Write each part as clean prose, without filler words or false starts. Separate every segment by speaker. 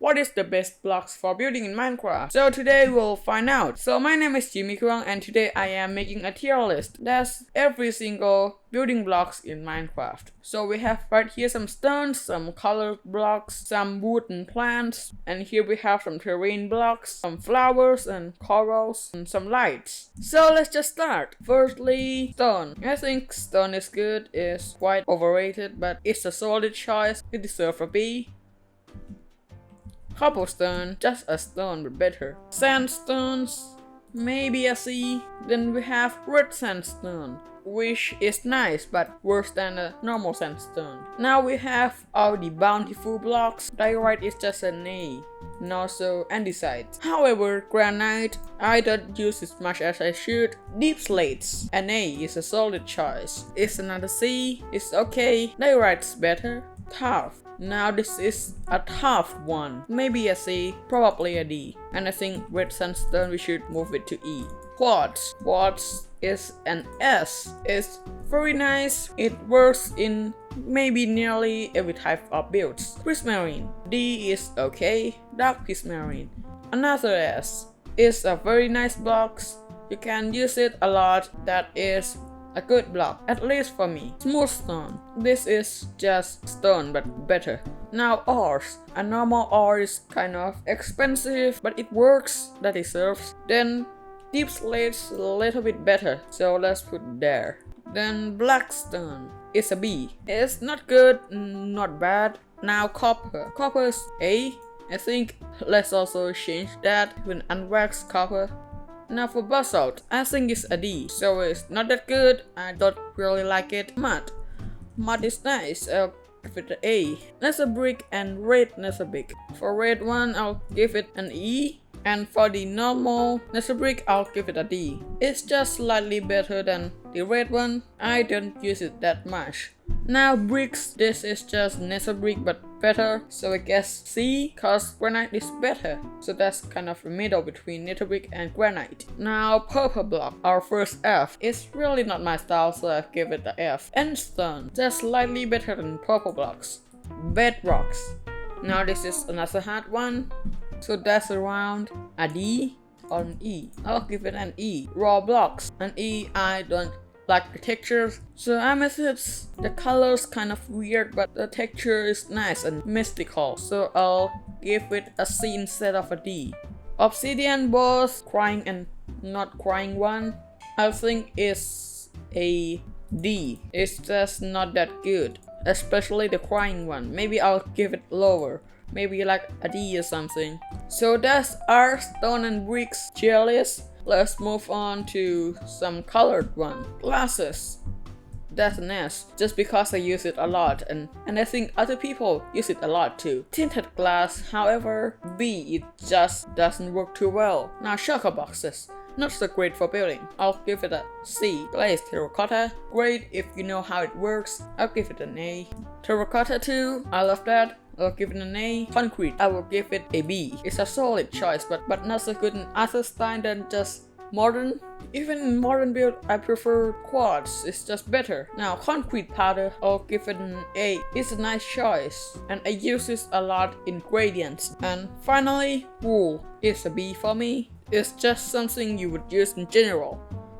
Speaker 1: what is the best blocks for building in Minecraft. So today we'll find out. So my name is Jimmy Kwang and today I am making a tier list. That's every single building blocks in Minecraft. So we have right here some stones, some colored blocks, some wood and plants, and here we have some terrain blocks, some flowers and corals, and some lights. So let's just start. Firstly, stone. I think stone is good, it's quite overrated, but it's a solid choice. It deserves a B. Cobblestone, just a stone but better. Sandstones, maybe a C. Then we have red sandstone, which is nice but worse than a normal sandstone. Now we have all the bountiful blocks. Diorite is just an A, and also andesite. However, granite, I don't use as much as I should. Deep slates, an A is a solid choice. It's another C, it's okay. Diorite's better. Tough. Now this is a tough one. Maybe a C, probably a D. And I think red sandstone we should move it to E. Quartz. Quartz is an S. It's very nice. It works in maybe nearly every type of builds. Prismarine. D is okay. Dark prismarine. Another S. It's a very nice block. You can use it a lot. That is a good block, at least for me. Smooth stone. This is just stone but better. Now ores. A normal ore is kind of expensive, but it works. That deserves. Then deep slate's a little bit better, so let's put it there. Then blackstone. It's a B. It's not good, not bad. Now copper. Copper's A. I think let's also change that to an unwaxed copper. Now for basalt, I think it's a D, so it's not that good. I don't really like it. Mud. Mud is nice. I'll give it an A. Nether brick and red nether brick. For red one, I'll give it an E. And for the normal nether brick, I'll give it a D. It's just slightly better than the red one. I don't use it that much. Now bricks, this is just nether brick but better, so I guess C, cause granite is better. So that's kind of the middle between nether brick and granite. Now purple block, our first F. It's really not my style, so I give it a F. And stone, just slightly better than purple blocks. Bedrocks. Now this is another hard one, so that's around a D or an E. I'll give it an E. Raw blocks, an E. I don't like the textures. So amethyst, the color's kind of weird, but the texture is nice and mystical, so I'll give it a C instead of a D. Obsidian, both crying and not crying one, I think is a D. It's just not that good, especially the crying one. Maybe I'll give it lower, maybe like a D or something. So that's our stone and bricks tier list. Let's move on to some colored one. Glasses. That's an S, just because I use it a lot, and I think other people use it a lot too. Tinted glass, however, B, it just doesn't work too well. Now shulker boxes. Not so great for building. I'll give it a C. Glazed terracotta, great if you know how it works. I'll give it an A. Terracotta too, I love that. I'll give it an A. Concrete, I will give it a B. It's a solid choice, but not so good in other style than just modern. Even in modern build, I prefer quartz. It's just better. Now concrete powder, I'll give it an A. It's a nice choice, and I use this a lot in gradients. And finally, wool. It's a B for me. It's just something you would use in general.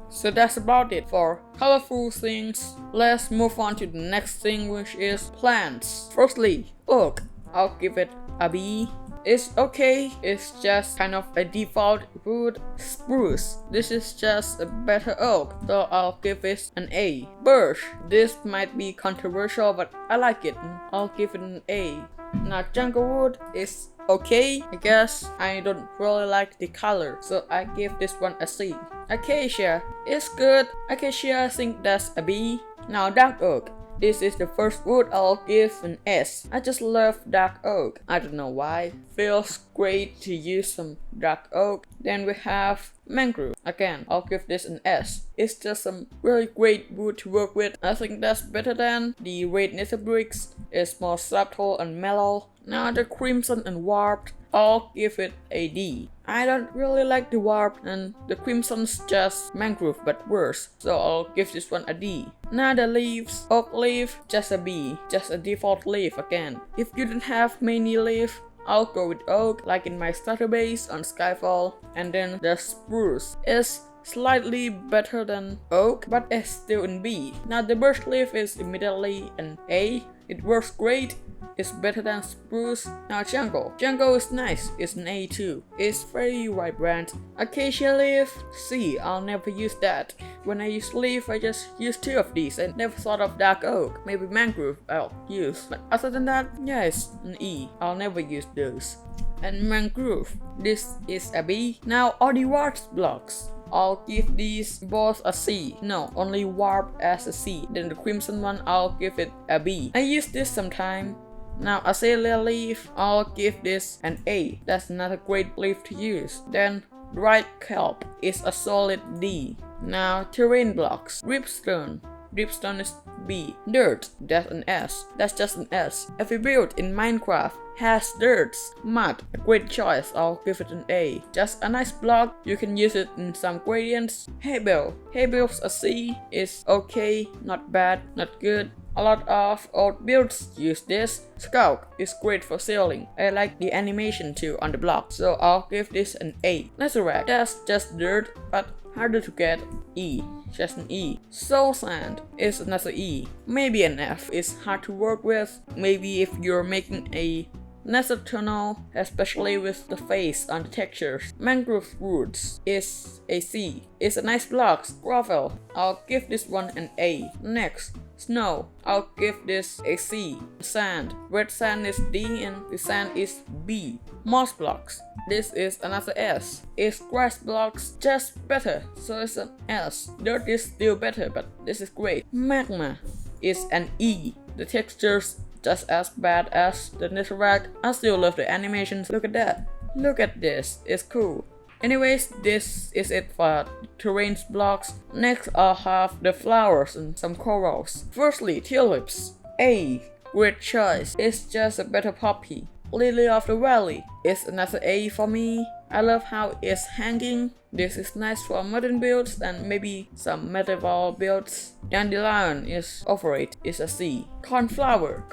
Speaker 1: So that's about it for colorful things. Let's move on to the next thing, which is plants. Firstly, oak. I'll give it a B. It's okay, it's just kind of a default wood. Spruce, this is just a better oak, so I'll give it an A. Birch, this might be controversial, but I like it. I'll give it an A. Now jungle wood is okay, I guess. I don't really like the color, so I give this one a C. Acacia is good. Acacia, I think that's a B. Now dark oak. This is the first wood, I'll give an S. I just love dark oak. I don't know why. Feels great to use some dark oak. Then we have mangrove. Again, I'll give this an S. It's just some really great wood to work with. I think that's better than the red nether bricks. It's more subtle and mellow. Now the crimson and warped, I'll give it a D. I don't really like the warp, and the crimson's just mangrove but worse, so I'll give this one a D. Now the leaves, oak leaf, just a B, just a default leaf again. If you don't have many leaf, I'll go with oak, like in my starter base on Skyfall. And then the spruce is slightly better than oak, but it's still in B. Now the birch leaf is immediately an A. It works great. It's better than spruce. Now jungle. Jungle is nice. It's an A too. It's very vibrant. Acacia leaf, C. I'll never use that. When I use leaf, I just use 2 of these. I never thought of dark oak. Maybe mangrove I'll use. But other than that, yeah, it's an E. I'll never use those. And mangrove. This is a B. Now all the wrost blocks. I'll give these both a C. No, only warp as a C. Then the crimson one, I'll give it a B. I use this sometime. Now azalea leaf, I'll give this an A. That's not a great leaf to use. Then dried kelp is a solid D. Now terrain blocks. Dripstone. Dripstone is B. Dirt, that's an S. That's just an S. Every build in Minecraft has dirt. Mud, a great choice. I'll give it an A. Just a nice block. You can use it in some gradients. Hay bale. Hay bale's a C. Is okay, not bad, not good. A lot of old builds use this. Skulk is great for sailing. I like the animation too on the block, so I'll give this an A. Netherrack, that's just dirt, but harder to get. E, just an E. Soul sand is another E. Maybe an F. It's hard to work with. Maybe if you're making a nether tunnel, especially with the face on the textures. Mangrove roots is a C. It's a nice block. Gravel, I'll give this one an A. Next, snow, I'll give this a C. Sand, red sand is D and the sand is B. Moss blocks, this is another S. Is grass blocks just better, so it's an S. Dirt is still better, but this is great. Magma is an E. The textures just as bad as the netherrack. I still love the animations. Look at that. Look at this. It's cool. Anyways, this is it for terrain blocks. Next, I'll have the flowers and some corals. Firstly, tulips. A. Great choice. It's just a better poppy. Lily of the Valley is another A for me. I love how it's hanging. This is nice for modern builds and maybe some medieval builds. Dandelion is overrated, it's a C. Cornflower,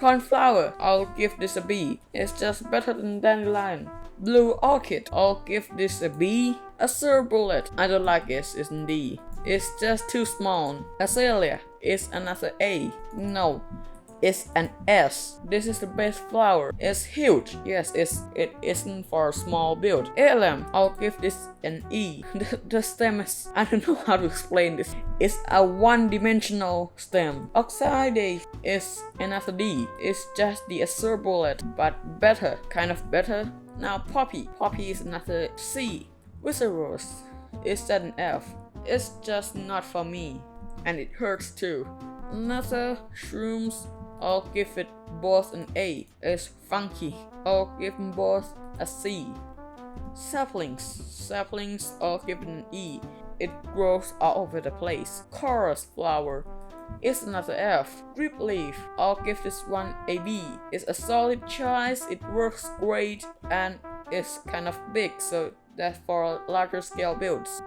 Speaker 1: I'll give this a B. It's just better than dandelion. Blue orchid, I'll give this a B. Azure bullet, I don't like it, it's a D. It's just too small. Azalea is another A. No, it's an S. This is the best flower. It's huge. Yes, it isn't for a small build. Elem, I'll give this an E. The stem is, I don't know how to explain this. It's a one-dimensional stem. Oxide is another D. It's just the azure bullet, but better, kind of better. Now poppy is another C. Wither rose is that an F. It's just not for me, and it hurts too. Another shrooms, I'll give it both an A. It's funky. I'll give them both a C. Saplings, I'll give it an E. It grows all over the place. Chorus flower is another F. Drip leaf, I'll give this one a B. It's a solid choice. It works great and it's kind of big, so that's for larger scale builds.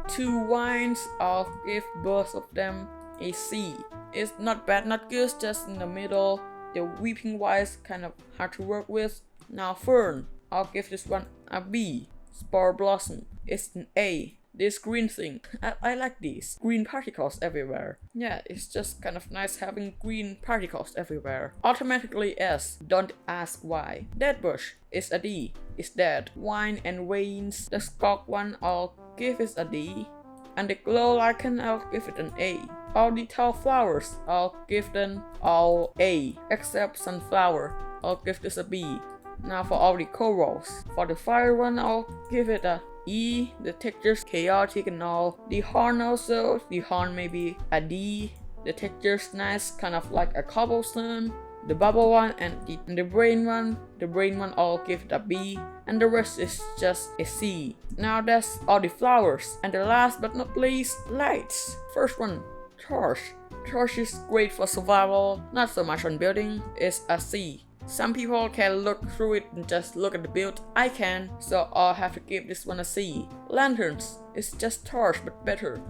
Speaker 1: 2 vines, I'll give both of them a C. It's not bad, not good, just in the middle. The weeping vines kind of hard to work with. Now fern, I'll give this one a B. Spore blossom is an A. This green thing, I like these green particles everywhere. Yeah, it's just kind of nice having green particles everywhere. Automatically S, don't ask why. Dead bush is a D. It's dead. Wine and veins, the skulk one, I'll give it a D. And the glow lichen, I'll give it an A. All the tall flowers, I'll give them all A, except sunflower. I'll give this a B. Now for all the corals, for the fire one, I'll give it a E. The texture's chaotic and all. The horn also, the horn maybe a D. The texture's nice, kind of like a cobblestone. The bubble one and the brain one I'll give it a B, and the rest is just a C. Now that's all the flowers, and the last but not least, lights. First one, torch. Torch is great for survival, not so much on building. It's a C. Some people can look through it and just look at the build. I can, so I'll have to give this one a C. Lanterns, it's just torch but better.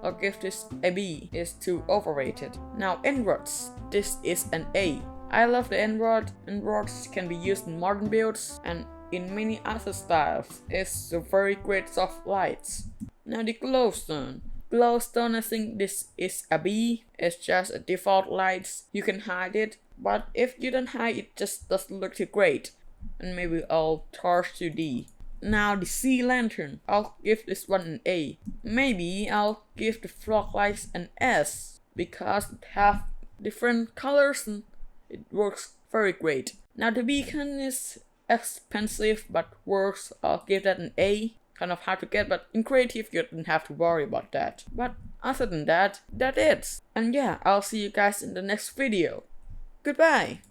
Speaker 1: I'll give this a B. It's too overrated. Now ingots, this is an A. I love the end rod. End rods can be used in modern builds and in many other styles. It's a very great soft lights. Now the glowstone. Glowstone, I think this is a B. It's just a default lights. You can hide it, but if you don't hide it, just doesn't look too great. And maybe I'll torch to D. Now the sea lantern. I'll give this one an A. Maybe I'll give the fog lights an S because it have different colors and it works very great. Now the beacon is expensive but works. I'll give that an A. Kind of hard to get, but in creative you don't have to worry about that. But other than that, that's it. And yeah, I'll see you guys in the next video. Goodbye!